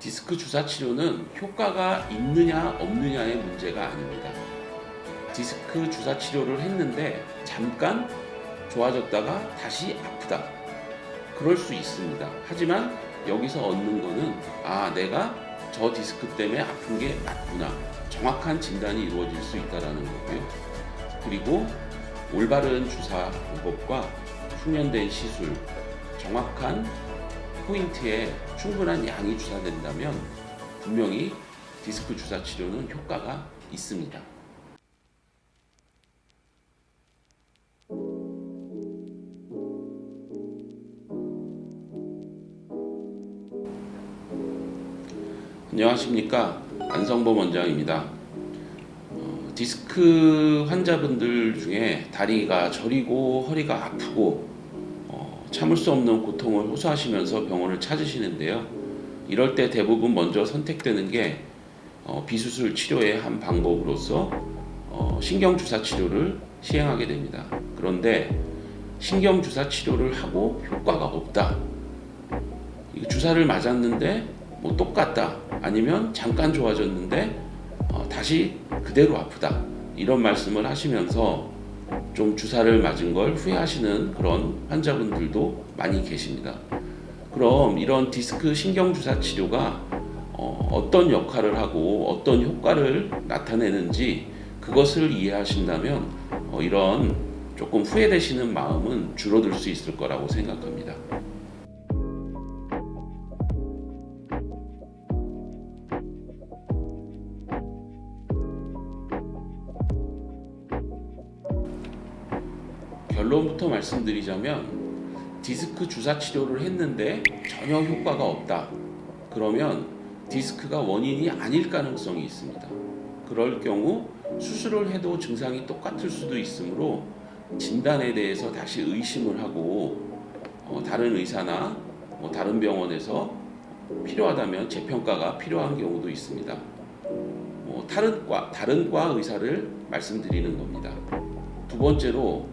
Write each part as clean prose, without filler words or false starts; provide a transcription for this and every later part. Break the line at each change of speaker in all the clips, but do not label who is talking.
디스크 주사 치료는 효과가 있느냐 없느냐의 문제가 아닙니다. 디스크 주사 치료를 했는데 잠깐 좋아졌다가 다시 아프다. 그럴 수 있습니다. 하지만 여기서 얻는 거는 내가 저 디스크 때문에 아픈 게 맞구나. 정확한 진단이 이루어질 수 있다는 거고요. 그리고 올바른 주사 방법과 숙련된 시술, 정확한 포인트에 충분한 양이 주사된다면 분명히 디스크 주사 치료는 효과가 있습니다. 안녕하십니까, 안성범 원장입니다. 디스크 환자분들 중에 다리가 저리고 허리가 아프고 참을 수 없는 고통을 호소하시면서 병원을 찾으시는데요. 이럴 때 대부분 먼저 선택되는 게 비수술 치료의 한 방법으로서 신경주사 치료를 시행하게 됩니다. 그런데 신경주사 치료를 하고 효과가 없다. 주사를 맞았는데 똑같다. 아니면 잠깐 좋아졌는데 다시 그대로 아프다. 이런 말씀을 하시면서 좀 주사를 맞은 걸 후회하시는 그런 환자분들도 많이 계십니다. 그럼 이런 디스크 신경주사 치료가 어떤 역할을 하고 어떤 효과를 나타내는지 그것을 이해하신다면 이런 조금 후회되시는 마음은 줄어들 수 있을 거라고 생각합니다. 결론부터 말씀드리자면 디스크 주사 치료를 했는데 전혀 효과가 없다. 그러면 디스크가 원인이 아닐 가능성이 있습니다. 그럴 경우 수술을 해도 증상이 똑같을 수도 있으므로 진단에 대해서 다시 의심을 하고 다른 의사나 다른 병원에서 필요하다면 재평가가 필요한 경우도 있습니다. 다른 과 의사를 말씀드리는 겁니다. 두 번째로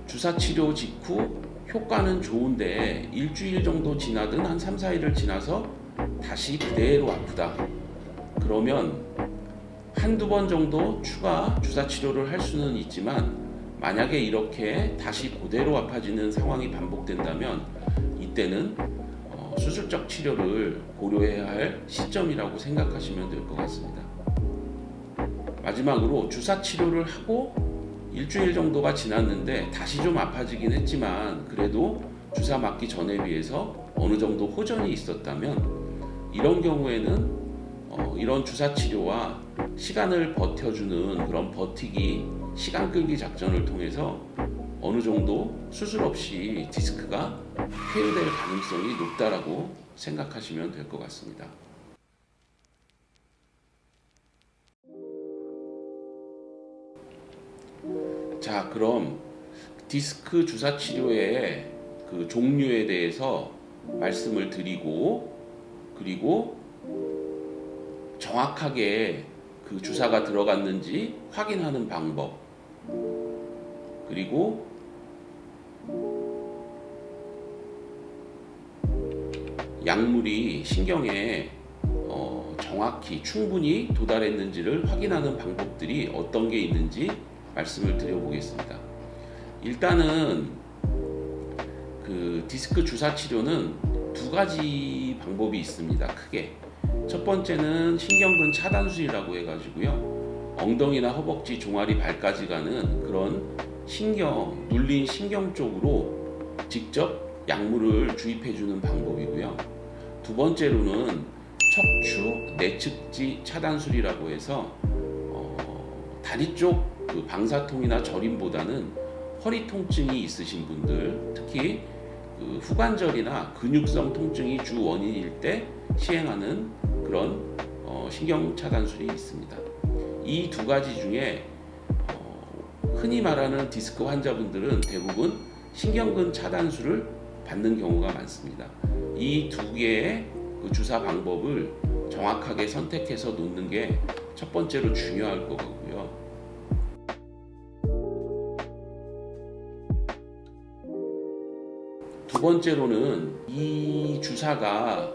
주사 치료 직후 효과는 좋은데 일주일 정도 지나든 한 3, 4일을 지나서 다시 그대로 아프다. 그러면 한두 번 정도 추가 주사 치료를 할 수는 있지만 만약에 이렇게 다시 그대로 아파지는 상황이 반복된다면 이때는 수술적 치료를 고려해야 할 시점이라고 생각하시면 될 것 같습니다. 마지막으로 주사 치료를 하고 일주일 정도가 지났는데 다시 좀 아파지긴 했지만 그래도 주사 맞기 전에 비해서 어느 정도 호전이 있었다면 이런 경우에는 이런 주사 치료와 시간을 버텨주는 그런 버티기, 시간 끌기 작전을 통해서 어느 정도 수술 없이 디스크가 회유될 가능성이 높다라고 생각하시면 될 것 같습니다. 자, 그럼 디스크 주사 치료의 그 종류에 대해서 말씀을 드리고 그리고 정확하게 그 주사가 들어갔는지 확인하는 방법 그리고 약물이 신경에 정확히 충분히 도달했는지를 확인하는 방법들이 어떤 게 있는지 말씀을 드려보겠습니다. 일단은 그 디스크 주사 치료는 두 가지 방법이 있습니다. 크게 첫 번째는 신경근 차단술이라고 해가지고요, 엉덩이나 허벅지, 종아리, 발까지 가는 그런 눌린 신경 쪽으로 직접 약물을 주입해주는 방법이고요. 두 번째로는 척추 내측지 차단술이라고 해서 다리 쪽 그 방사통이나 저림보다는 허리 통증이 있으신 분들, 특히 그 후관절이나 근육성 통증이 주 원인일 때 시행하는 그런 신경 차단술이 있습니다. 이 두 가지 중에 흔히 말하는 디스크 환자분들은 대부분 신경근 차단술을 받는 경우가 많습니다. 이 두 개의 그 주사 방법을 정확하게 선택해서 놓는 게 첫 번째로 중요할 거고요. 두 번째로는 이 주사가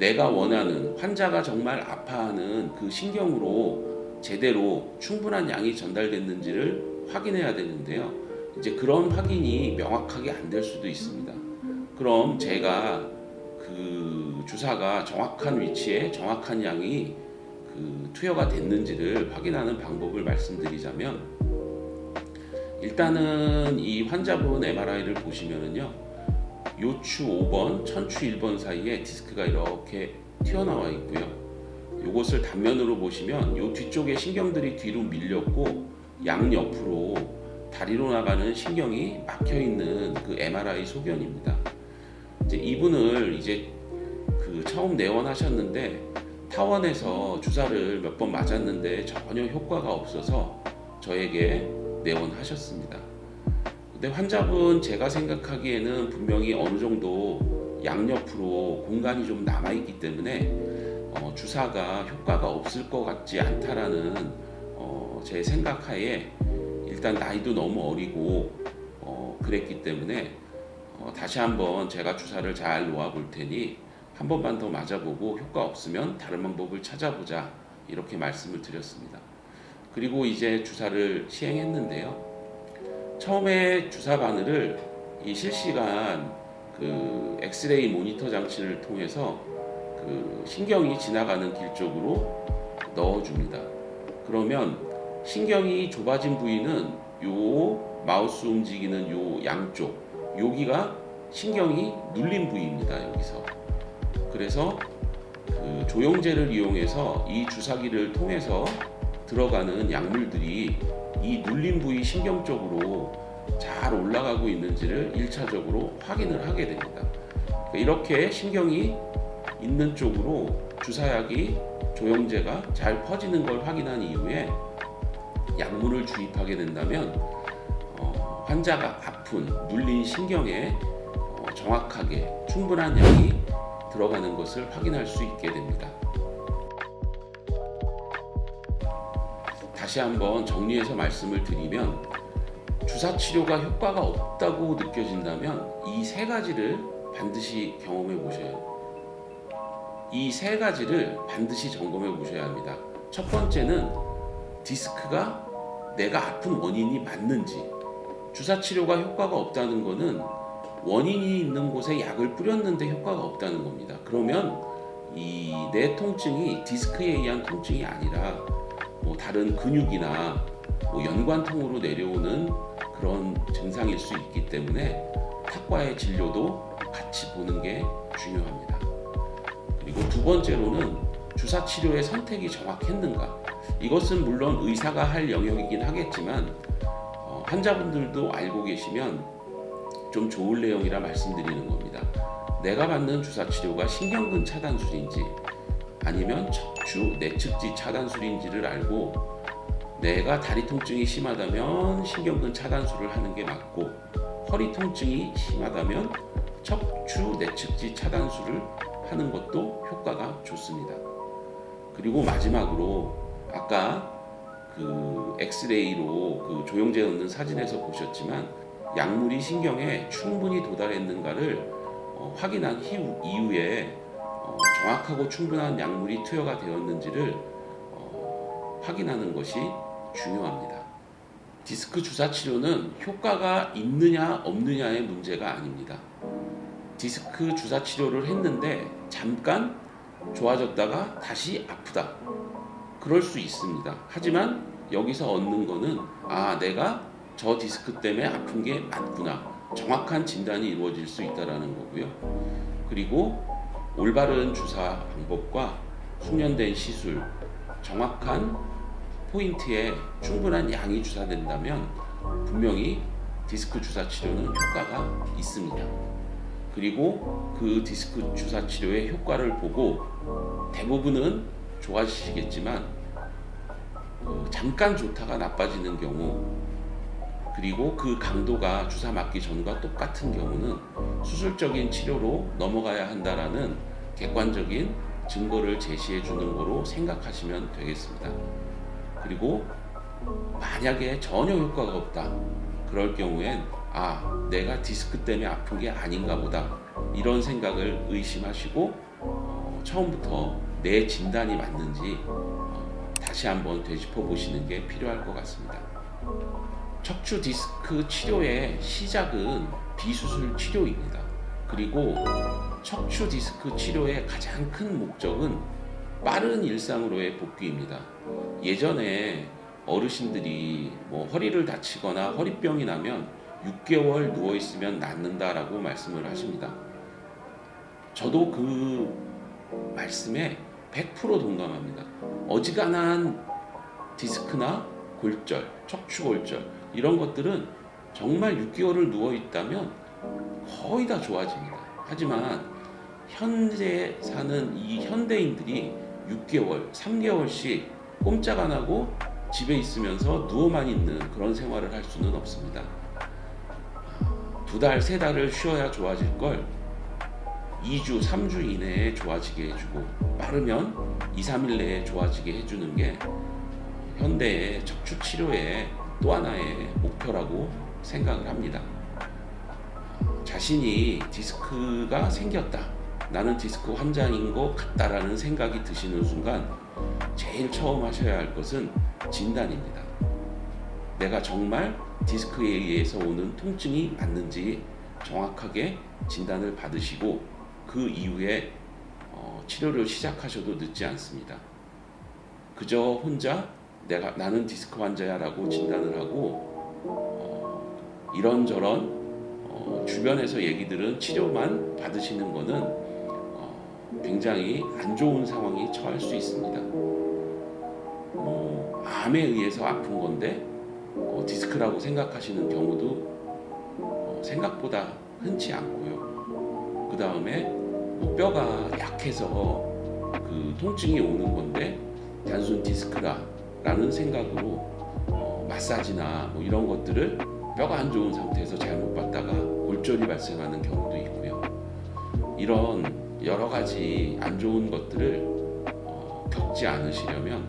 내가 원하는 환자가 정말 아파하는 그 신경으로 제대로 충분한 양이 전달됐는지를 확인해야 되는데요. 이제 그런 확인이 명확하게 안 될 수도 있습니다. 그럼 제가 그 주사가 정확한 위치에 정확한 양이 그 투여가 됐는지를 확인하는 방법을 말씀드리자면, 일단은 이 환자분 MRI를 보시면은요, 요추 5번, 천추 1번 사이에 디스크가 이렇게 튀어나와 있고요. 이것을 단면으로 보시면 요 뒤쪽에 신경들이 뒤로 밀렸고 양옆으로 다리로 나가는 신경이 막혀 있는 그 MRI 소견입니다. 이제 이분을 이제 그 처음 내원하셨는데 타원에서 주사를 몇 번 맞았는데 전혀 효과가 없어서 저에게 내원하셨습니다. 근데 환자분 제가 생각하기에는 분명히 어느 정도 양옆으로 공간이 좀 남아있기 때문에 주사가 효과가 없을 것 같지 않다라는 제 생각하에, 일단 나이도 너무 어리고 그랬기 때문에 다시 한번 제가 주사를 잘 놓아 볼 테니 한 번만 더 맞아보고 효과 없으면 다른 방법을 찾아보자, 이렇게 말씀을 드렸습니다. 그리고 이제 주사를 시행했는데요. 처음에 주사 바늘을 이 실시간 그 엑스레이 모니터 장치를 통해서 그 신경이 지나가는 길 쪽으로 넣어줍니다. 그러면 신경이 좁아진 부위는 요 마우스 움직이는 요 양쪽, 여기가 신경이 눌린 부위입니다. 여기서. 그래서 그 조영제를 이용해서 이 주사기를 통해서 들어가는 약물들이 이 눌린 부위 신경 쪽으로 잘 올라가고 있는지를 1차적으로 확인을 하게 됩니다. 이렇게 신경이 있는 쪽으로 주사약이, 조영제가 잘 퍼지는 걸 확인한 이후에 약물을 주입하게 된다면 환자가 아픈 눌린 신경에 정확하게 충분한 양이 들어가는 것을 확인할 수 있게 됩니다. 다시 한번 정리해서 말씀을 드리면, 주사 치료가 효과가 없다고 느껴진다면 이 세 가지를 반드시 경험해 보셔요. 이 세 가지를 반드시 점검해 보셔야 합니다. 첫 번째는 디스크가 내가 아픈 원인이 맞는지. 주사 치료가 효과가 없다는 것은 원인이 있는 곳에 약을 뿌렸는데 효과가 없다는 겁니다. 그러면 이 내 통증이 디스크에 의한 통증이 아니라 뭐 다른 근육이나 뭐 연관통으로 내려오는 그런 증상일 수 있기 때문에 탁과의 진료도 같이 보는 게 중요합니다. 그리고 두 번째로는 주사 치료의 선택이 정확했는가. 이것은 물론 의사가 할 영역이긴 하겠지만 환자분들도 알고 계시면 좀 좋을 내용이라 말씀드리는 겁니다. 내가 받는 주사 치료가 신경근 차단술인지 아니면 척추 내측지 차단술인지를 알고, 내가 다리 통증이 심하다면 신경근 차단술을 하는 게 맞고, 허리 통증이 심하다면 척추 내측지 차단술을 하는 것도 효과가 좋습니다. 그리고 마지막으로 아까 그 엑스레이로 그 조영제 넣는 사진에서 보셨지만 약물이 신경에 충분히 도달했는가를 확인한 이후에 정확하고 충분한 약물이 투여가 되었는지를 확인하는 것이 중요합니다. 디스크 주사 치료는 효과가 있느냐 없느냐의 문제가 아닙니다. 디스크 주사 치료를 했는데 잠깐 좋아졌다가 다시 아프다, 그럴 수 있습니다. 하지만 여기서 얻는 거는 내가 저 디스크 때문에 아픈 게 맞구나, 정확한 진단이 이루어질 수 있다는 거고요. 그리고 올바른 주사 방법과 숙련된 시술, 정확한 포인트에 충분한 양이 주사된다면 분명히 디스크 주사 치료는 효과가 있습니다. 그리고 그 디스크 주사 치료의 효과를 보고 대부분은 좋아지시겠지만 잠깐 좋다가 나빠지는 경우, 그리고 그 강도가 주사 맞기 전과 똑같은 경우는 수술적인 치료로 넘어가야 한다라는 객관적인 증거를 제시해 주는 거로 생각하시면 되겠습니다. 그리고 만약에 전혀 효과가 없다, 그럴 경우엔 내가 디스크 때문에 아픈 게 아닌가 보다, 이런 생각을 의심하시고 처음부터 내 진단이 맞는지 다시 한번 되짚어 보시는 게 필요할 것 같습니다. 척추 디스크 치료의 시작은 비수술 치료입니다. 그리고 척추 디스크 치료의 가장 큰 목적은 빠른 일상으로의 복귀입니다. 예전에 어르신들이 허리를 다치거나 허리병이 나면 6개월 누워 있으면 낫는다라고 말씀을 하십니다. 저도 그 말씀에 100% 동감합니다. 어지간한 디스크나 골절, 척추골절 이런 것들은 정말 6개월을 누워 있다면 거의 다 좋아집니다. 하지만 현재 사는 이 현대인들이 6개월, 3개월씩 꼼짝 안 하고 집에 있으면서 누워만 있는 그런 생활을 할 수는 없습니다. 2달, 3달을 쉬어야 좋아질 걸 2주, 3주 이내에 좋아지게 해주고 빠르면 2, 3일 내에 좋아지게 해주는 게 현대의 척추 치료의 또 하나의 목표라고 생각을 합니다. 자신이 디스크가 생겼다, 나는 디스크 환자인 것 같다라는 생각이 드시는 순간 제일 처음 하셔야 할 것은 진단입니다. 내가 정말 디스크에 의해서 오는 통증이 맞는지 정확하게 진단을 받으시고 그 이후에 치료를 시작하셔도 늦지 않습니다. 그저 혼자 나는 디스크 환자야 라고 진단을 하고 이런저런 주변에서 얘기 들은 치료만 받으시는 거는 굉장히 안 좋은 상황이 처할 수 있습니다. 암에 의해서 아픈 건데 디스크라고 생각하시는 경우도 생각보다 흔치 않고요. 그 다음에 뼈가 약해서 그 통증이 오는 건데 단순 디스크라는 생각으로 마사지나 이런 것들을 뼈가 안 좋은 상태에서 잘못 받다가 골절이 발생하는 경우도 있고요. 이런 여러 가지 안 좋은 것들을 겪지 않으시려면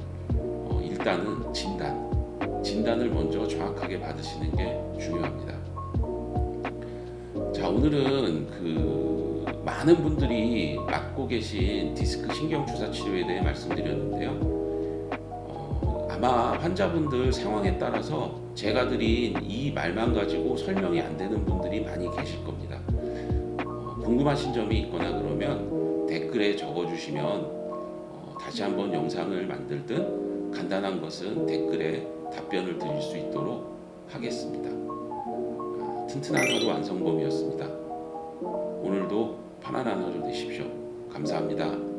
일단은 진단을 먼저 정확하게 받으시는 게 중요합니다. 자, 오늘은 많은 분들이 맡고 계신 디스크 신경주사 치료에 대해 말씀드렸는데요. 아마 환자분들 상황에 따라서 제가 드린 이 말만 가지고 설명이 안 되는 분들이 많이 계실 겁니다. 궁금하신 점이 있거나 그러면 댓글에 적어주시면 다시 한번 영상을 만들든 간단한 것은 댓글에 답변을 드릴 수 있도록 하겠습니다. 튼튼한 하루 완성범이었습니다. 오늘도 편안한 하루 되십시오. 감사합니다.